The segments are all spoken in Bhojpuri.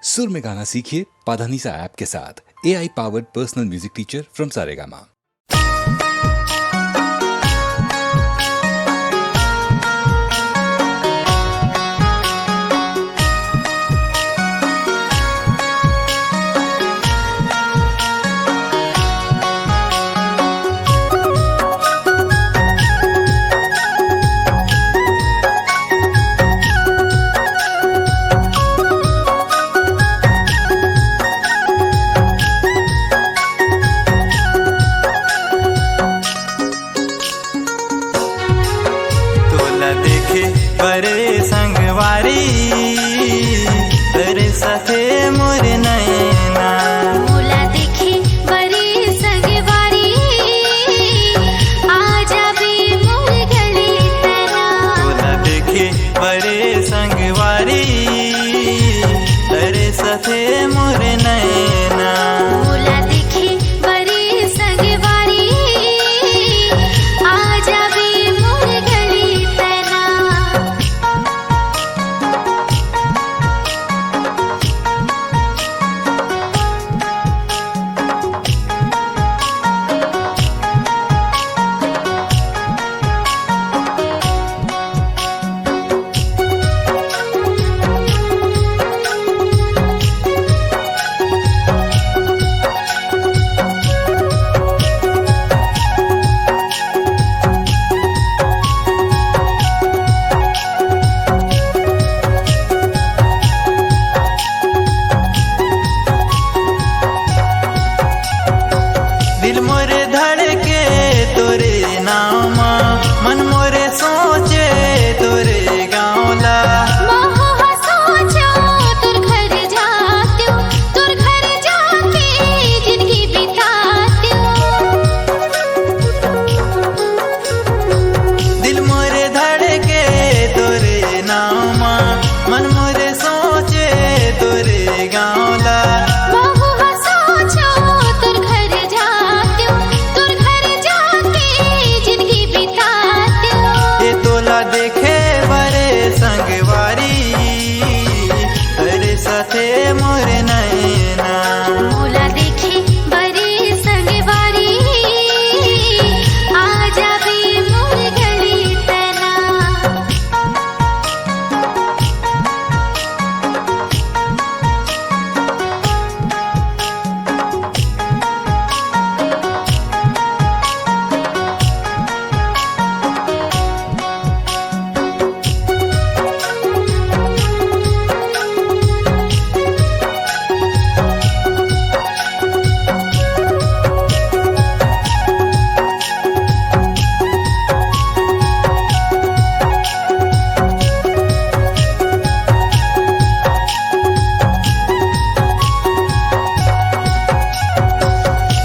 सुर में गाना सीखिए पाधानीसा ऐप के साथ। AI powered personal music teacher from Saregama. बरे संगवारी तेरे साथे मोर नैना मोला देखे बरे संगवारी आजा बे मोर गले तना। मोला देखे बरे संगवारी तेरे साथे मोर नैना। मोला देखे बरे संगवारी आजा बे मोर गले तना। दिल मोरे धड़के तोरे नामा मन मोरे सोचे तोरे गाँवला। मोह सोचो तुर घर जात्यो, तुर घर जाके जिंदगी बितात्यो। दिल मोरे धड़के तोरे नामा मन मोरे सोचे तोरे गाँवला। मोह सोचो तुर घर जात्यो, तुर घर जाके जिंदगी बितात्यो। ये तोला देखे बरे संगवारी तेरे साथे मोर नैना। मोला देखे बरे संगवारी आजा बे मोर गले तना।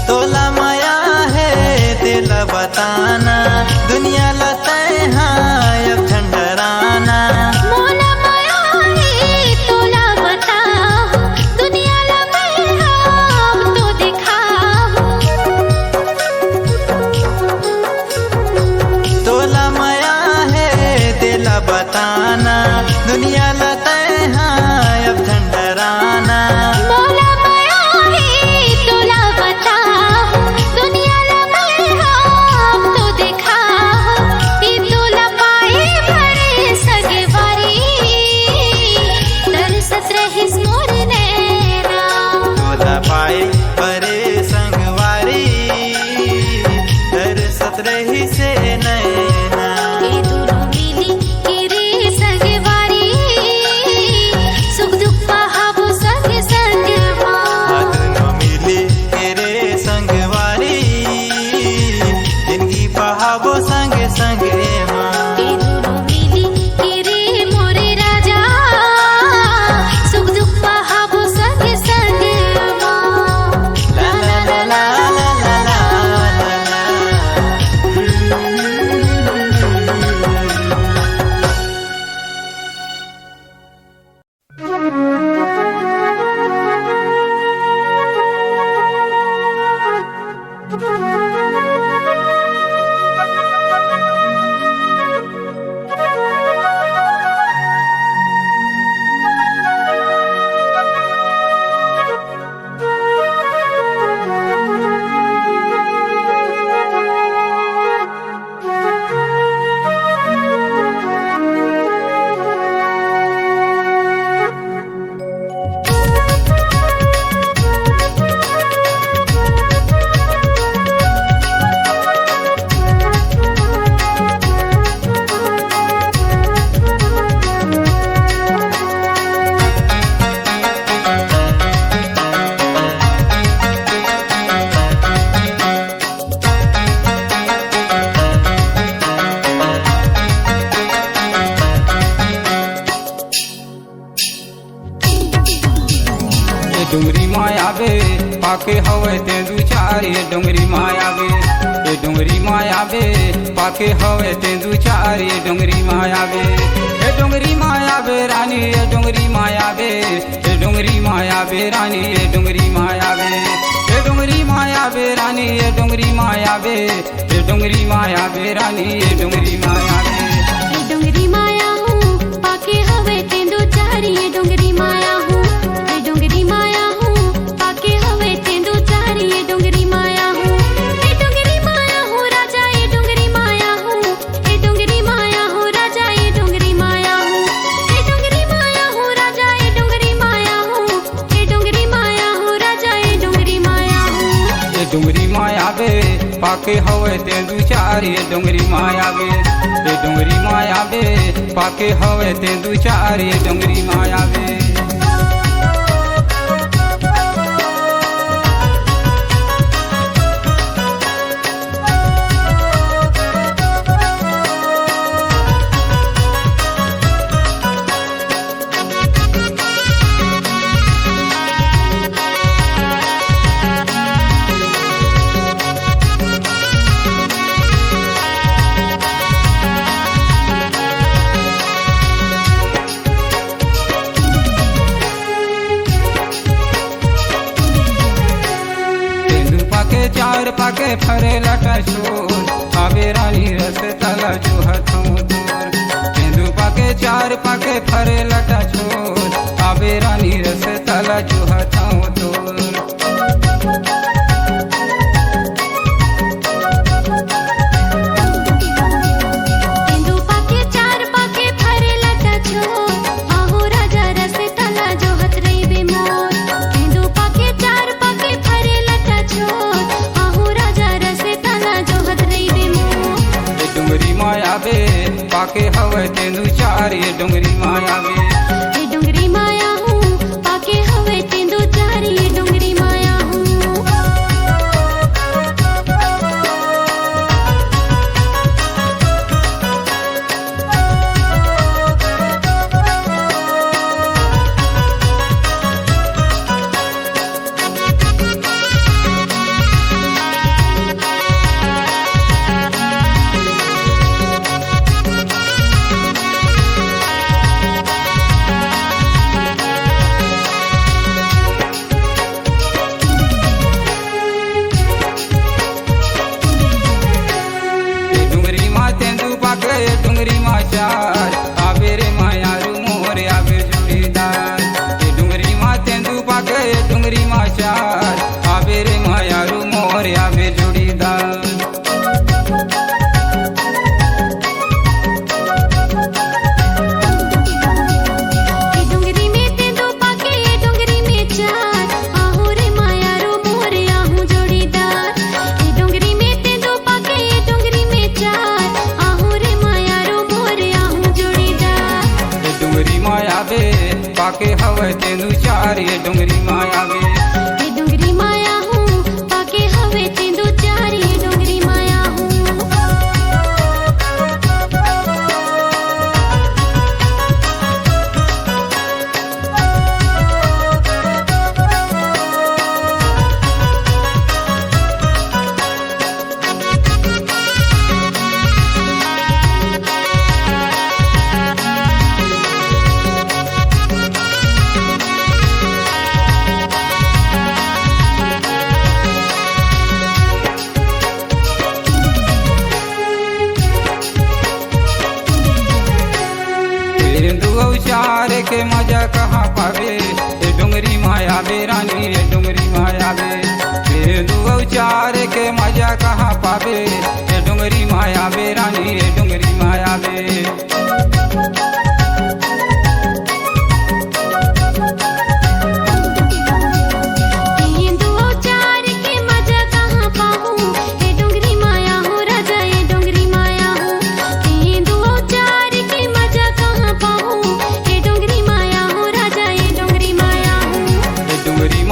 तोला माया है तेला बताना दुनिया लताए हाँ अब ठंडराना। मोला माया है तोला बताओ, दुनिया ला मैं हम तो दिखाओ। तोला माया है तेला बताना दुनिया लताए हाँ अब ठंडराना। मोला माया है तोला बताओ, दुनिया ला मैं हम तो ये डुंगरी माया बे पाके हवे ते दू चार ये डुंगरी माया बे ये डुंगरी माया बे पाके हवे ते दू चार ये डुंगरी माया बे ये डुंगरी माया बे रानी ये डुंगरी माया बे ये डुंगरी माया बे रानी ये डुंगरी माया बे ये डुंगरी माया बे रानी ये डुंगरी माया बे ये डुंगरी माया बे रानी ये डुंगरी माया बे ये डुंगरी माया हूँ पाके हवे तेंदू चारी ये डुंगरी माया हूँ ये डुंगरी माया हूँ पाके हवे तेंदू चारी ये डुंगरी माया हूँ ये डुंगरी माया हूँ राजा ये डुंगरी माया हूँ ये डुंगरी माया हूँ राजा ये डुंगरी माया हूँ ये डुंगरी माया हूँ राजा ये डुंगरी माया हूँ ये डुंगरी माया हूँ राजा ये डुंगरी माया हूँ ये डुंगरी माया बे पाके हवे ते दू चार ये डुंगरी माया बे ये डुंगरी माया बे पाके हवे ते दू चार ये डुंगरी माया बे चार पाके फरे लटा छोर आवे रानी रस तला जो हथों दूर तेंदू पाके चार पाके फरे लटा छोर आवे रानी रस तला जो हथों दूर तेंदू पाके चार पाके फरे लटा छोर आहो राजा रस तला जो हथ रही बेमोर तेंदू पाके चार पाके फरे लटा छोर डुंगरी माया बे पाके हवे तेंदू चार ये डुंगरी माया बे ये डुंगरी माया हूँ पाके हवे तेंदू चार ये डुंगरी माया हूँ डुंगरी मा चार आवे रे माया रू मोर आवे जोड़ीदार ये डुंगरी मा तेंदू पाके डुंगरी मा चार आवे रे माया रू मोर आवे जोड़ीदार पाके हवे तेंदू चार ये डुंगरी माया बे ये डुंगरी माया हूँ पाके हवे तेंदू चार ये डुंगरी माया हूँ चार के मजा कहाँ पावे ये डुंगरी माया बे रानी ये डुंगरी माया बे दो चार के मजा कहाँ पावे ये डुंगरी माया बे रानी ये डुंगरी माया बे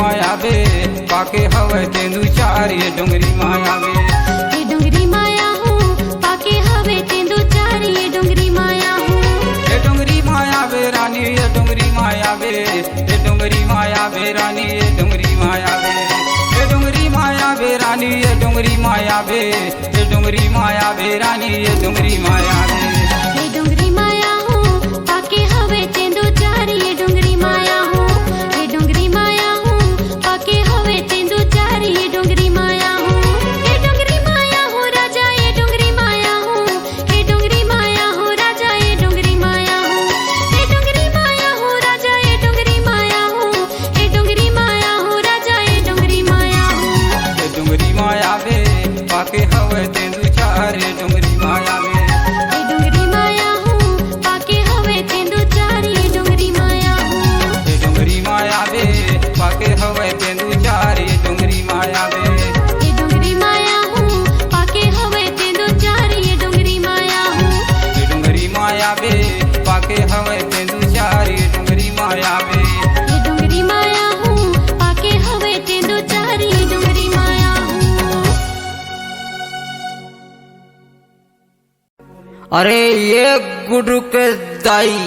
पाके हवे तेंदू चार ये डुंगरी माया बे ये डुंगरी माया हूँ पाके हवे तेंदू चार ये डुंगरी माया हूँ ये डुंगरी माया बे रानी ये डुंगरी माया बे ये डुंगरी माया माया बे रानी ये डोंगरी माया बे, ये डोंगरी माया बे रानी ये डोंगरी माया बे, ये डोंगरी माया बे रानी ये डोंगरी माया बे। ये डोंगरी माया हूँ पाके हवे तेंदू चार, ये डोंगरी माया हूँ, ये डोंगरी माया हूँ पाके हवे तेंदू चार, ये डोंगरी माया हूँ, ये डोंगरी माया हूँ राजा, ये डोंगरी माया हूँ, ये डोंगरी माया हूँ राजा, ये डोंगरी माया हूँ, ये डोंगरी माया हूँ राजा, ये डोंगरी माया हूँ, ये डोंगरी माया हूँ राजा, ये डोंगरी माया हूँ। ये डोंगरी माया बे पाके हवे तेंदू चार, ये डोंगरी माया बे, ये डोंगरी माया हूँ पाके हवे तेंदू चार, ये डोंगरी माया हूँ, ये डोंगरी माया बे पाके हवे तेंदू चार, ये डोंगरी माया बे। ये डोंगरी माया हूँ पाके हवे तेंदू चार, ये डोंगरी माया हूँ, ये डोंगरी माया बे पाके हवे तेंदू चार, ये डोंगरी माया बे। ये डोंगरी माया हूँ पाके हवे तेंदू चार, ये डोंगरी माया हूँ। अरे ये गुरु के दाई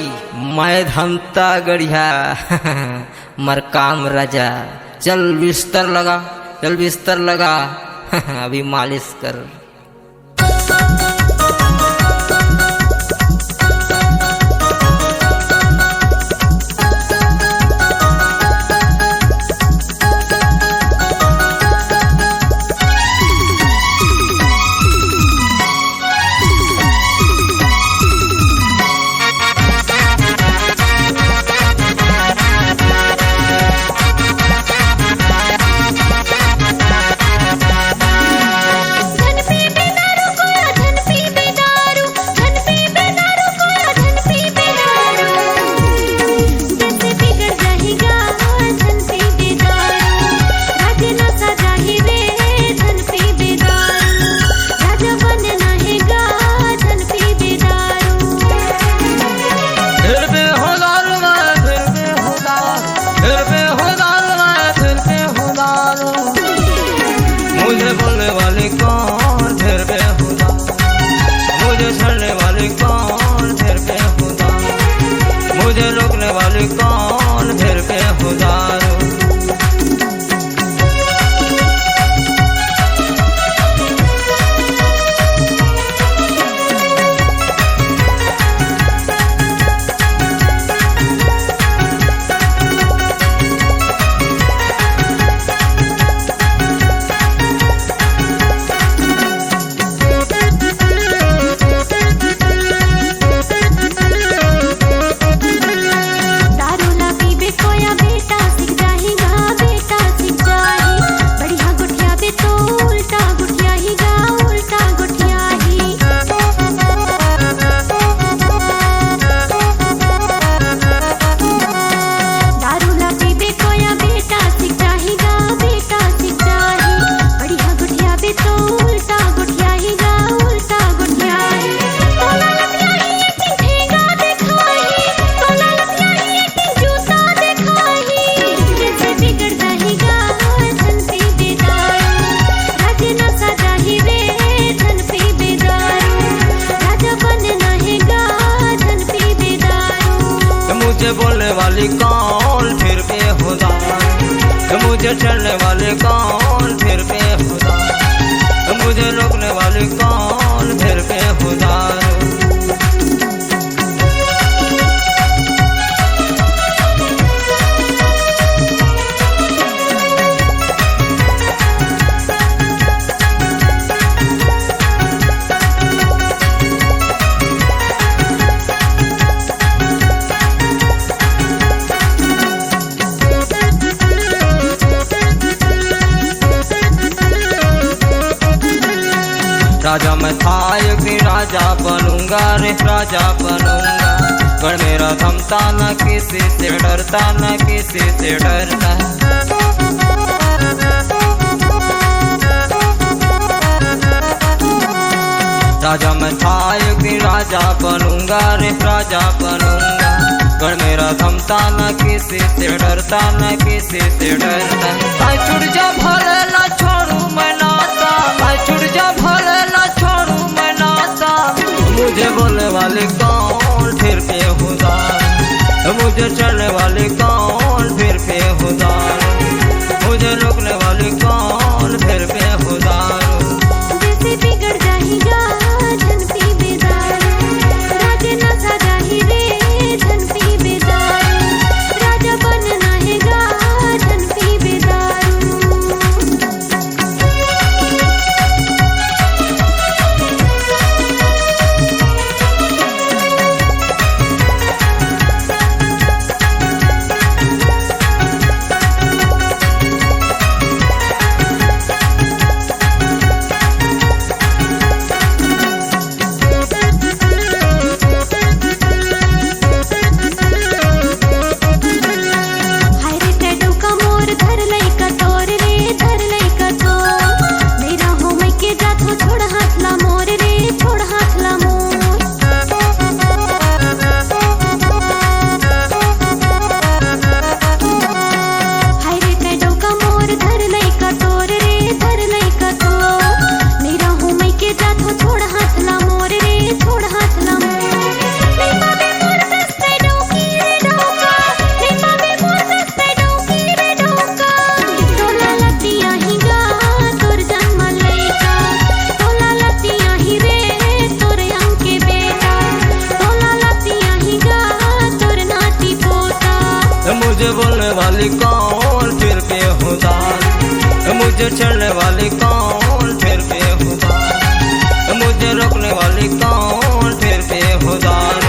मैं धमता गढ़िया मर काम राजा, चल बिस्तर लगा, चल बिस्तर लगा अभी मालिश कर। धन पी बे दारू कोरा, धन पी बे दारू, धन पी बे दारू कोरा, धन पी बे दारू, जैसे बिगड़ जाएगा धन पी बे दारू, राजा नशा जाहि रे धन पी बे दारू, राजा बनना हैगा धन पी बे दारू। फिर पे हो दारू मैं, फिर पे हो दारू, फिर पे हो दारू मैं, फिर पे हो दारू। मुझे बोलने वाले कौन, फिर पे हो दारू, मुझे छड़ने वाले कौन, फिर पे हो दारू, मुझे रोकने वाले कौन, फिर पे हो दारू। दारू ला पीबे कोया बेटा सीख जाएगा, बेटा सीख जाही, बढ़िया गुठिया बे तो उल्टा गुठिया ही गा, उल्टा गुठिया ही। दारू ला पीबे कोया बेटा सीख जाएगा, बेटा सीख जाही, बढ़िया गुठिया बे तो उल्टा गुठिया ही गा, उल्टा गुठिया ही। तोला लतिया ही एक ठेंगा दिखाही, तोला लतिया ही एक जूता दिखाही, जैसे बिगड़ जाएगा धन पी बे दारू, राजा नशा जाहि रे धन पी बे दारू, राजा बनना हैगा धन पी बे दारू। मुझे बोलने वाली कौन, फिर पे हो दारू, मुझे चलने वाले कौन, फिर पे हो दारू, मुझे रोकने वाले कौन, फिर पे हो दारू। राजा मैं था एक दिन राजा बनूंगा रे, राजा बनूंगा, पर मेरा थमता न किसी से डरता, न किसी से डरता। राजा मैं था एक दिन राजा बनूंगा रे, राजा बनूंगा, पर मेरा थमता न किसी से डरता, न किसी से डरता। भाई छुट जा भले ना छोड़ू मैं नाता, भाई छुट जा भले ना छोड़ू मैं नाता। मुझे बोलने वाले कौन, फिर पे खुदा, मुझे चलने वाले कौन, फिर पे खुदा। वाली कौन फिर बेहुदार, मुझे छेड़ने वाली कौन फिर बेहुदार, मुझे रोकने वाली कौन फिर बेहुदार।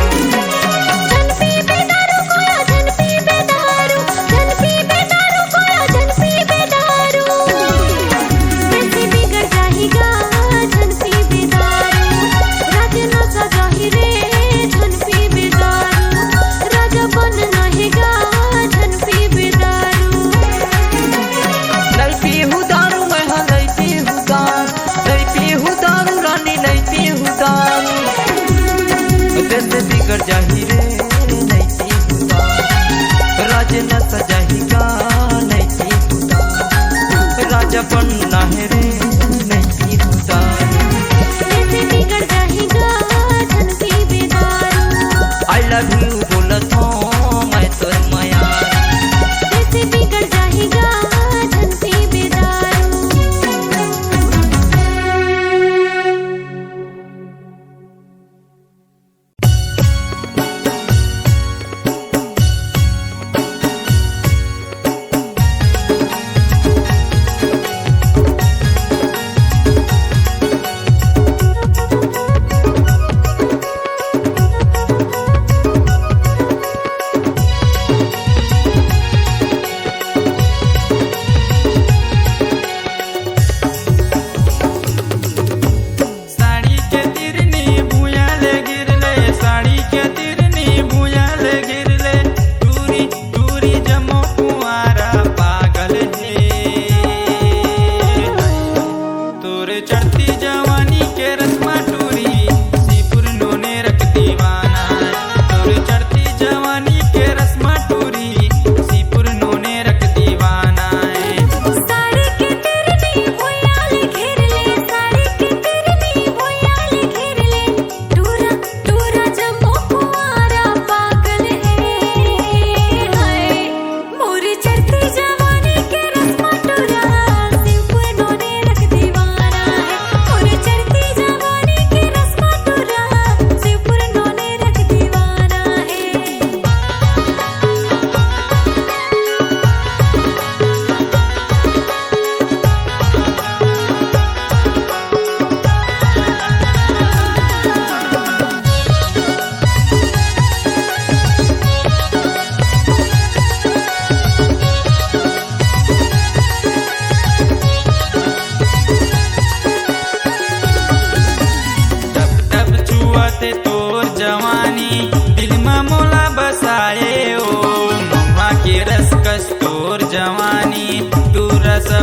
बिगड़ जाही रे नहीं पी हुदा, राज न सजाही गा नहीं पी हुदा, राजा बनना है रे नहीं पी हुदा। बिगड़ जाही गा धन पी बेदारू, आई लव यू बोलत हूँ मैं तोर माया, बिगड़ जाही गा धन पी बेदारू।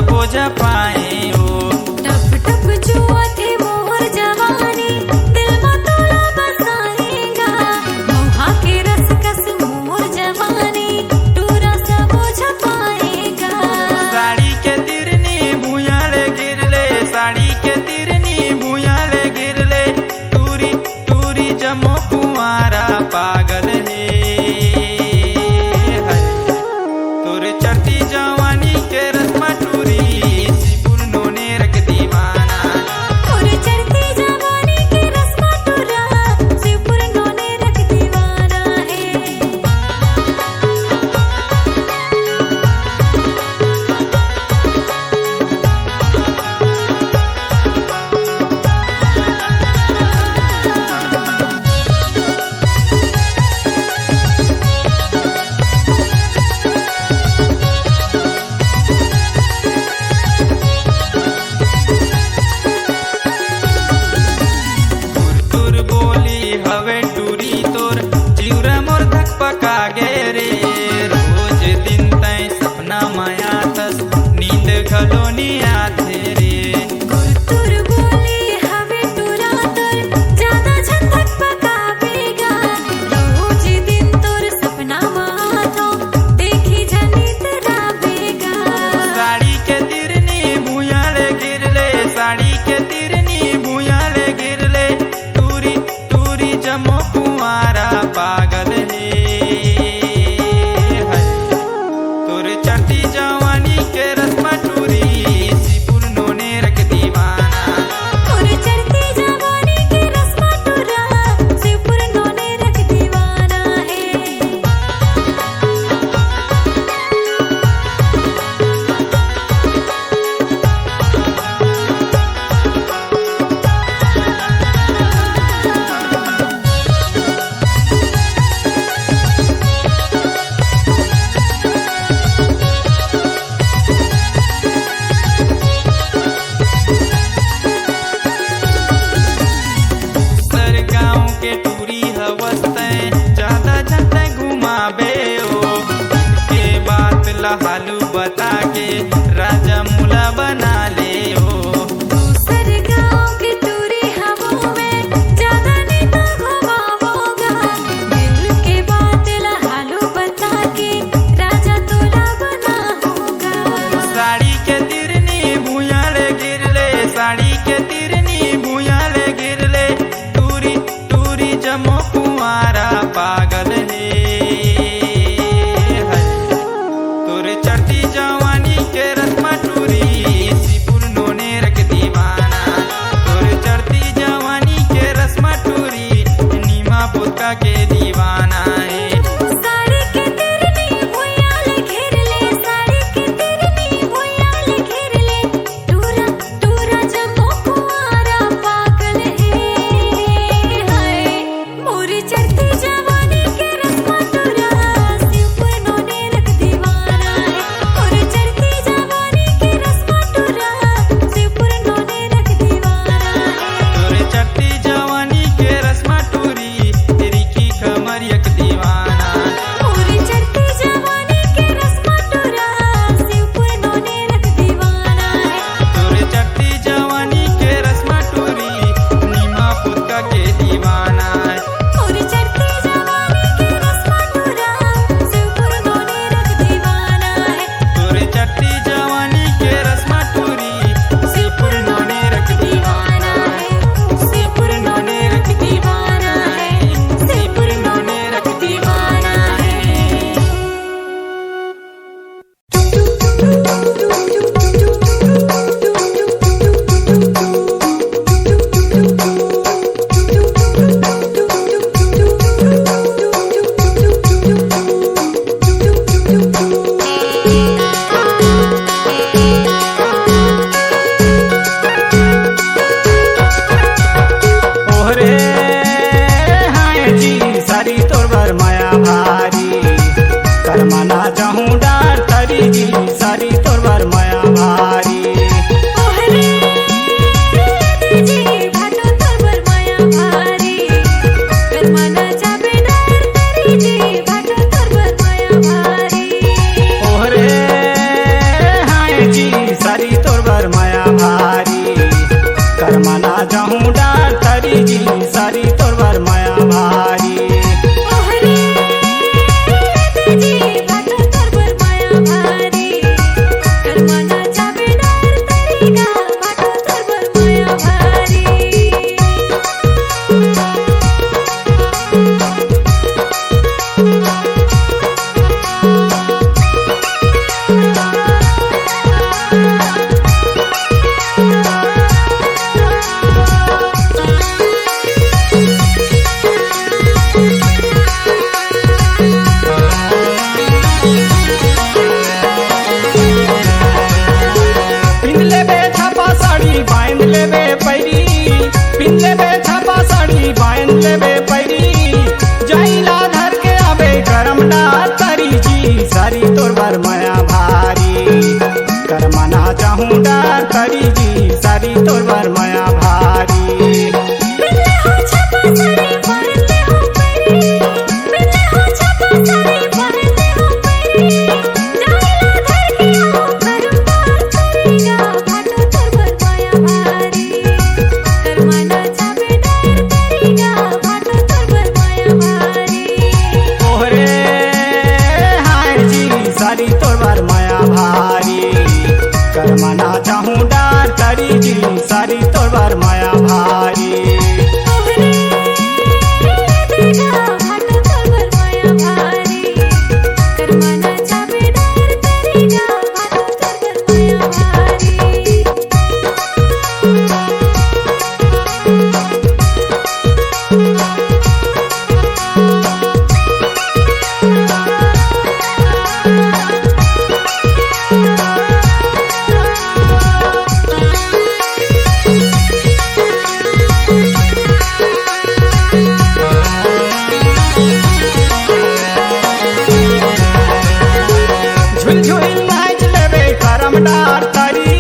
बोझ पाए ओ टप टप जुआ थे मोर जवानी, दिल में तोला बसाएगा, मोहा के रस कस मोर जवानी, तू रस बोझ पाएगा। साड़ी के तिरनी भूयाले गिरले, साड़ी के तिरनी भूयाले गिरले, टूरी टूरी जमो कुंवारा पागल है तुर चढ़ती जवानी के रस्मा टूरी सिपुर नोने बता के राजा मूला बना ले हो। दूसर गाँव की टूरी हवों में ज्यादा नहीं तो घुमावोगा, दिल के बात हालो बता के राजा तोला बना होगा। साड़ी के तिरनी भूयाले गिरले, साड़ी के तिरनी भूयाले गिरले, टूरी टूरी जमो कुंवारा पागल है। तोरे चढ़ती जवानी के रस्मा टूरी सिपुर नोने रख दीवाना, तोरे चढ़ती जवानी के रस्मा टूरी नीमा पुतका के दीवाना है। साड़ी के तिरनी भुयाले घेर ले, साड़ी के तिरनी भुयाले घेर ले, टूरा टूरा जमो कुंवारा पागल है। हाय मोरी चढ़ती जवानी के रस्मा टूरा सिपुर नोने रख दीवाना है। मोरी चढ़ती जवानी के रस्मा टूरा सिपुर नोने रख दीवाना है। तोरे चढ़ती जवानी के रस्मा टूरी तेरी की कमर यक दीवाना। मोरी चढ़ती जवानी के रस्मा टूरा सिपुर नोने रख दीवाना है। तोरे चढ़ती जवानी के रस्मा टूरी नीमा पुतका के दीवाना है। मोरी चढ़ती जवानी के रस्मा टूरा सिपुर नोने रख दीवाना है। तोरे चढ़ती जवानी के रस्मा टूरी सिपुर नोने रख दीवाना है। सिपुर नोने रख दीवाना है, सिपुर नोने रख दीवाना है। ओहरे हाय जी सारी तोर बर माया भारी, करमना चाहूँ डार तरी जी सारी तोर बर माया भारी। ओहरे जी भाटो तोर माया भारी, करमना जाबे डर तरी जी भाटो तोर माया भारी। ओहरे हाय जी सारी तोर बर माया भारी, करमना चाहूँ डार तरी जी सारी तोर बर माया भारी। ओहरे जी भाटो तोर माया भारी, करमना जाबे डर तरी गा भाटो तोर माया भारी। पिन लेबे छापा साड़ी बांध लेबे पैरी, पिन लेबे छापा साड़ी बांध लेबे पैरी, जाइला धर के आबे करम डार तरी जी सारी तोर बर माया भारी, करमना चाहूँ डार तरी जी सारी तोर बर माया भारी। बिल्ले हो छापा साड़ी बांधले हो पैरी, बिल्ले हो छापा साड़ी बांधले हो पैरी, जाइला धर के हो करमदार तरीगा भाटो तोर माया भारी, करमना जाबे डर तरीगा भाटो तोर माया भारी। ओहरे हाय जी सारी तोर बर माया भारी, करमना चाहूँ डार तरी जी सारी तोर बर माया भारी। ओहरे देगा भाटो तोर माया भारी, करमना जाबे डर तरीगा भाटो तोर माया भारी। झुलझुल नाच लेबे करम डार तरी,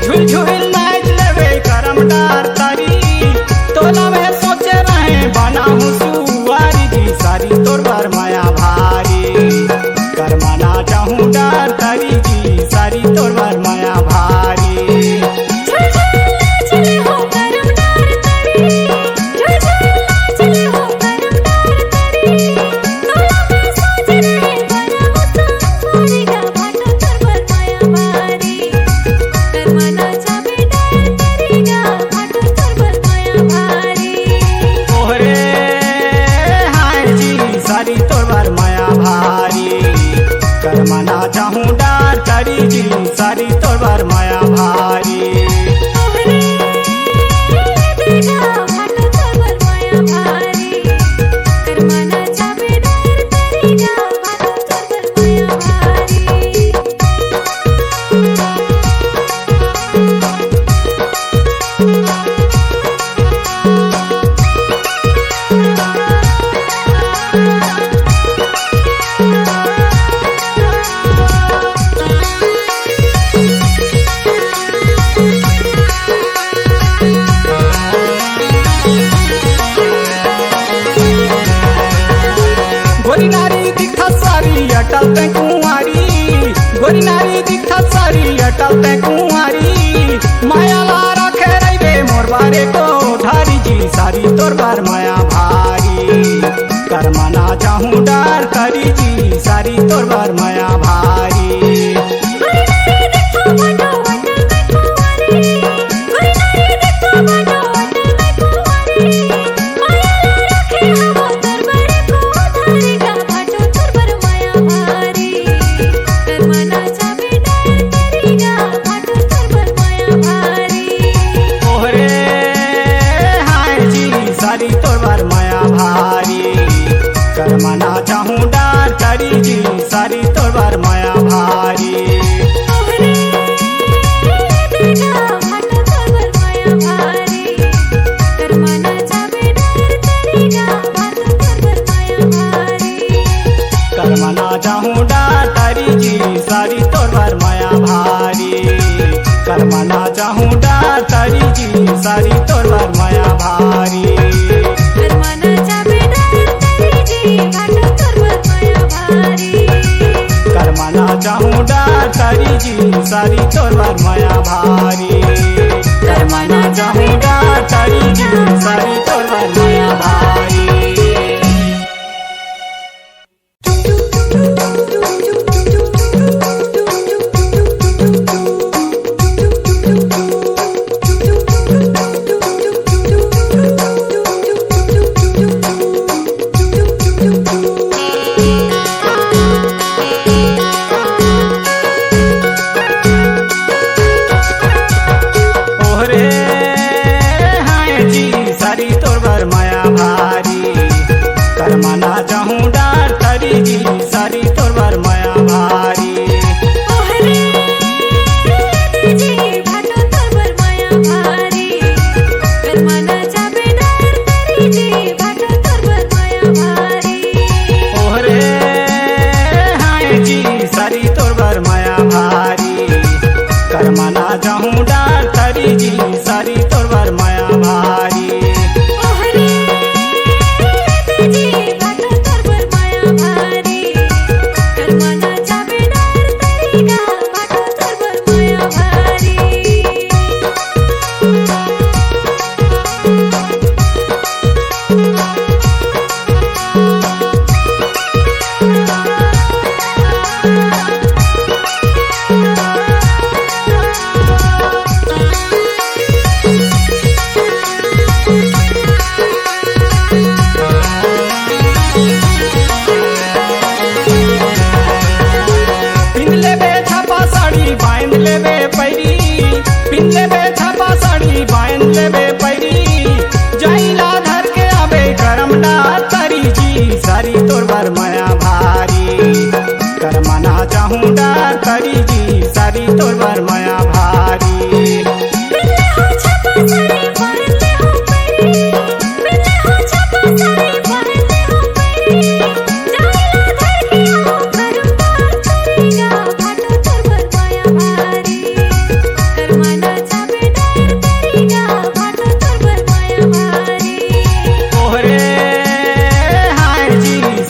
झुलझुल नाच लेबे करम डार तरी, तोला में सोचे रहे बनाहू सुवारी जी सारी तोर बर माया भारी, करमना चाहूँ डार तरी जी तारी जी सारी तोर बर माया भारी गोरी नारी दिखा सारी अटल ते कुंवारी गोरी नारी दिखा सारी अटल ते कुंवारी माया ला रखे रहे मोर बारे को धारी जी सारी तोर बार माया भारी कर्मा ना चाहूं डार तारी जी सारी तोर बार माया भारी सारी तोर बार माया भारी कर्मा ना चाहूं डार तारी जी सारी तोर बार माया भारी कर्मा ना चाहूं डार तारी जी सारी तोर बार माया भारी कर्मा ना चाहूं डार तारी जी सारी तोर बार माया भारी कर्मा ना चाहूं डार तारी जी सारी तोर बार माया भारी कर्मा ना चाहूं डार तारी जी सारी तोर बार माया भारी कर्मा ना चाहूं डार तारी जी सारी तोर बार माया भारी ओहरे हाय जी सारी तोर बार माया भारी कर्मा ना चाहूं डार तारी जी सारी तोर बार माया भारी बांध लेबे पैरी पिन लेबे छापा साड़ी बांध लेबे पैरी जाइला धर के आबे करम ना तारी जी सारी तोर बार माया भारी कर्मा ना चाहूं डार तारी जी सारी तोर बार माया भारी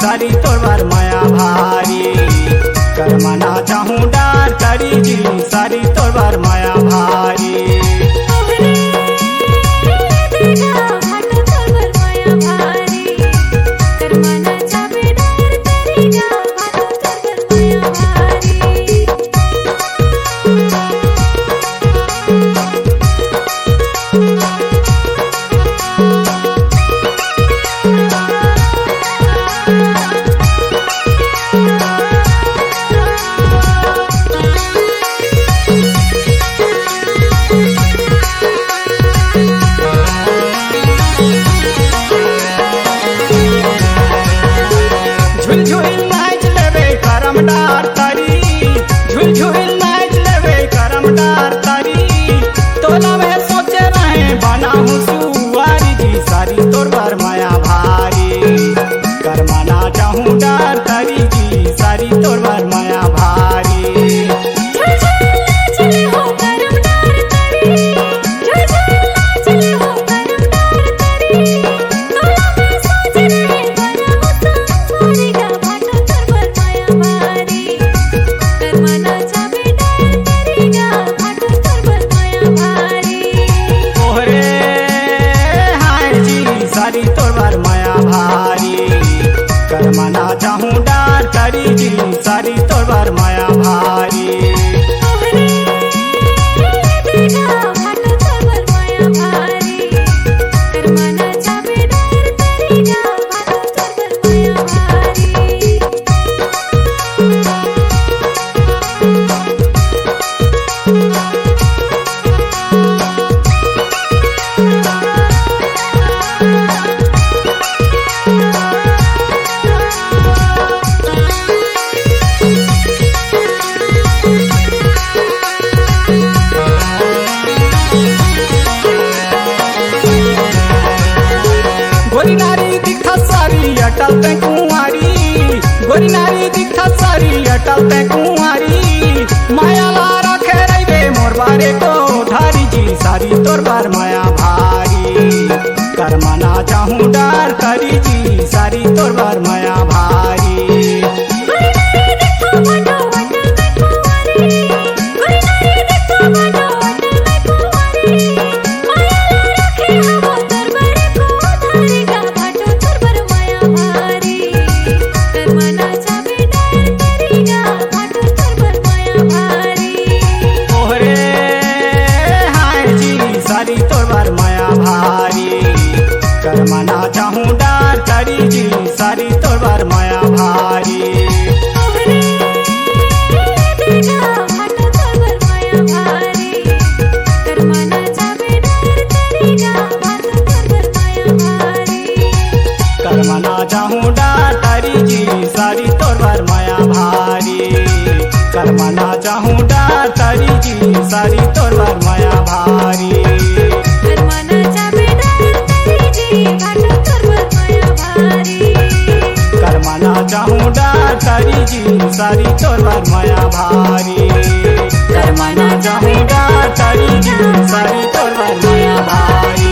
सारी तोर बार माया भारी कर्मा ना चाहूं डार तारी जी सारी तोर बार माया भारी डार तारी तोला में सोचे रहे बनाहू सुवारी जी सारी तोर बर माया भारी करमाना चाहूँ डार तारी जी सारी तोर बर माया भारी चले हो करम डार तरी चले हो करम डार तरी तोला में सोच रहे बनाहू सुवारी गा भाटो तोर बर माया भारी करमाना चाबे डार तरी गा भाटो तोर बर माया भारी ओहरे हाय जी सारी तोर बर माया भारी करमाना चाहूँ डार तारी जी सारी तोर बर माया भारी ओहरे देखा भाटो तोर बर माया भारी करमाना चाबे डार तरी गा भाटो तोर बर माया भारी गोरी नारी दिखा सारी अटल ते कुंवारी गोरी नारी दिखा सारी अटल ते कुंवारी माया ला रखे रहे मोर बारे को धारी जी सारी तोर बार माया भारी करमाना चाहूँ डार तारी जी सारी तोर बार माया भारी गोरी नारी देखो भाटो अटल में कुंवारी गोरी नारी देखो भाटो अटल में कुंवारी माया ला रखे हवो तोर बर को धारी गा भाटो तोर बर माया भारी करमाना चाबे डार तरी गा भाटो तोर बर माया भारी ओहरे हाय जी सारी तोर बार माया भारी करमाना चाहूँ डार तारी जी सारी तोर बार माया भारी ओहरे देखा भाटो तोर बर माया भारी करमाना चाबे डार तरी गा भाटो तोर बर माया भारी करमाना चाहूँ डार तारी जी सारी तोर बार माया भारी करमाना चाहूँ डार तारी जी सारी तोर बार माया भारी करमाना चाबे डार तरी जी भाटो तोर बर माया भारी करमाना चाहूँ डार तारी जी सारी तोर बार माया भारी करमाना चाहूँ डार तारी जी सारी तोर बार माया भारी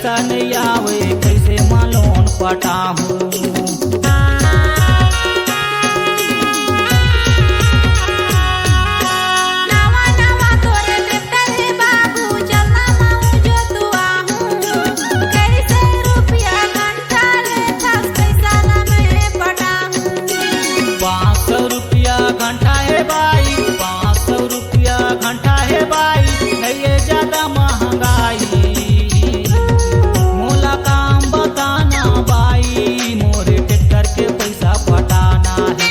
पैसा नहीं आवे कैसे मालोन पटाहूँ। नवा नवा तोरे ट्रैक्टर है बाबू चलना माऊ जो तू आहूँ। कैसे रुपया घंटा लेथस पैसा ना मैं पटाहूँ। 500 रुपया घंटा है बाई, 500 रुपया घंटा है बाई, नहीं ये ज्यादा महंगाई। मोला काम बताना बाई, मोरे ट्रैक्टर के पैसा पटाना है।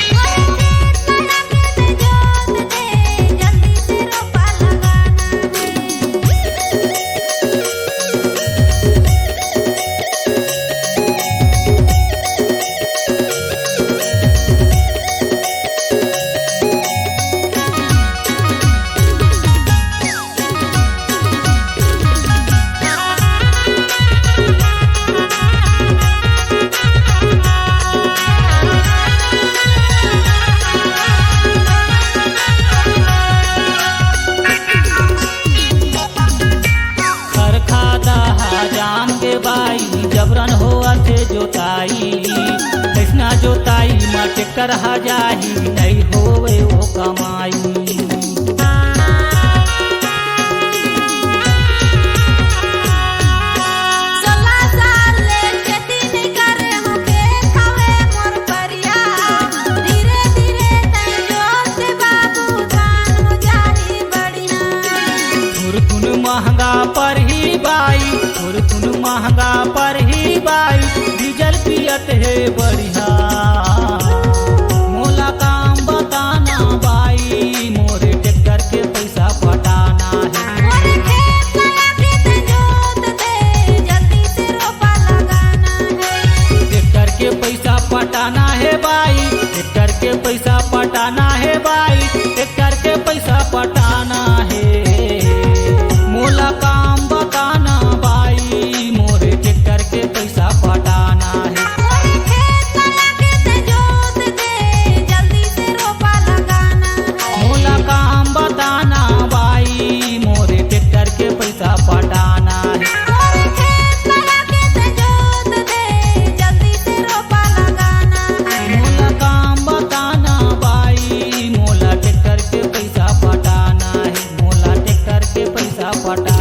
जोत दे जल्दी से रोपा लगाना है। खरखादा जान के बाई जबरन हो थे जोताई, कैसना जोताई माँ ट्रैक्टर जाही नहीं होवे वो कमाई। 16 साल ले खेती नहीं करे हो खेत हवे मोर परिया। धीरे धीरे तय जोत दे बाबू धान हो जाही बढ़िया। थुरथुन महंगा पर ही बाई, थुरथुन महंगा पर ही बाई, डीजल पियत है बढ़िया। मोला काम बताना बाई, मोरे ट्रैक्टर के पैसा पटाना है। मोरे खेत लगा के तय जोत दे जल्दी से रोपा लगाना है। ट्रैक्टर के पैसा पटाना है बाई, ट्रैक्टर के पैसा पटाना है बाई, ट्रैक्टर के पैसा पटाना है। मोला काम बताना बाई, मोरे ट्रैक्टर के पैसा पटाना है। मोरे खेत लगा के तय जोत दे जल्दी से रोपा लगाना है। मोला काम बताना बाई, मोरे ट्रैक्टर के पैसा पटाना है। मोरे खेत लगा के तय जोत दे जल्दी से रोपा लगाना है। मोला काम बताना बाई, मोला ट्रैक्टर के पैसा पटाना है। मोला ट्रैक्टर के पैसा पटाना